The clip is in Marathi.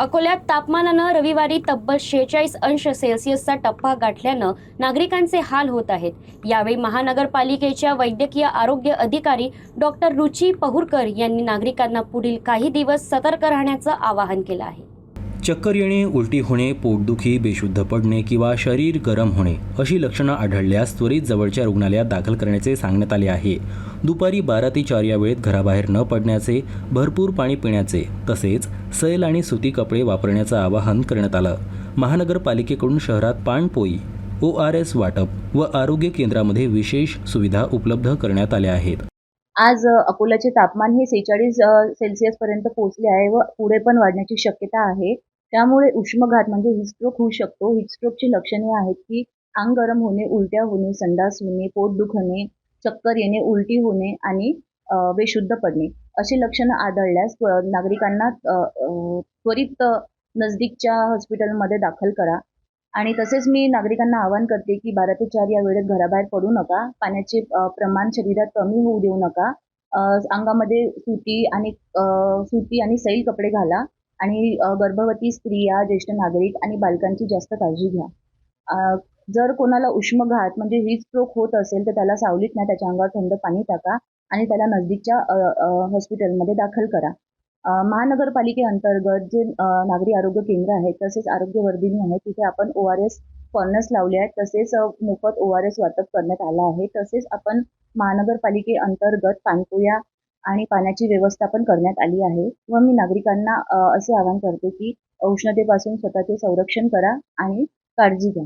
अकोल्यात तापमानानं रविवारी तब्बल 46 अंश सेल्सिअसचा टप्पा गाठल्यानं नागरिकांचे हाल होत आहेत। यावेळी महानगरपालिकेच्या वैद्यकीय आरोग्य अधिकारी डॉक्टर रुची पहुरकर यांनी नागरिकांना पुढील काही दिवस सतर्क राहण्याचं आवाहन केलं आहे। चक्कर येणे, उलटी होणे, पोटदुखी, बेशुद्ध पडणे किंवा शरीर गरम होणे अशी लक्षणं आढळल्यास त्वरित जवळच्या रुग्णालयात दाखल करण्याचे सांगण्यात आले आहे। दुपारी 12 ते 4 या वेळेत घराबाहेर न पडण्याचे, भरपूर पाणी पिण्याचे तसेच सैल आणि सुती कपडे वापरण्याचं आवाहन करण्यात आलं। महानगरपालिकेकडून शहरात पाणपोई, ORS वाटप व आरोग्य केंद्रामध्ये विशेष सुविधा उपलब्ध करण्यात आल्या आहेत। आज अकोल्याचे तापमान हे 46 सेल्सिअस पर्यंत पोहोचले आहे व पुढे पण वाढण्याची शक्यता आहे। त्यामुळे उष्मघात म्हणजे हिटस्ट्रोक होऊ शकतो। हिटस्ट्रोकची लक्षणे आहेत की अंग गरम होणे, उलट्या होणे, संडास होणे, पोट दुखणे, चक्कर येणे, उलटी होणे आणि बेशुद्ध पडणे अशी लक्षणं आढळल्यास नागरिकांना त्वरित नजदीकच्या हॉस्पिटलमध्ये दाखल करा। आणि तसेच मी नागरिकांना आवाहन करते की 12 ते 4 या वेळेत घराबाहेर पडू नका। पाण्याचे प्रमाण शरीरात कमी होऊ देऊ नका। अंगामध्ये सुती आणि सैल कपडे घाला आणि गर्भवती स्त्रिया, ज्येष्ठ नागरिक आणि बालकांची जास्त काळजी घ्या। जर कोणाला उष्मघात म्हणजे हीट स्ट्रोक होत असेल तर त्याला सावलीत नाही, त्याच्या अंगावर थंड पाणी टाका आणि त्याला नजदीकच्या हॉस्पिटलमध्ये दाखल करा। महानगरपालिकेअंतर्गत जे नागरी आरोग्य केंद्र आहेत तसेच आरोग्य वर्धिनी आहेत तिथे आपण ORS कॉर्नर्स लावले आहेत। तसेच मोफत ORS वाटप करण्यात आलं आहे। तसेच आपण महानगरपालिकेअंतर्गत पाणपोया आणि पाण्याची व्यवस्था पण करण्यात आली आहे व मी नागरिकांना असे आवाहन करते की उष्णतेपासून स्वतःचे संरक्षण करा आणि काळजी घ्या।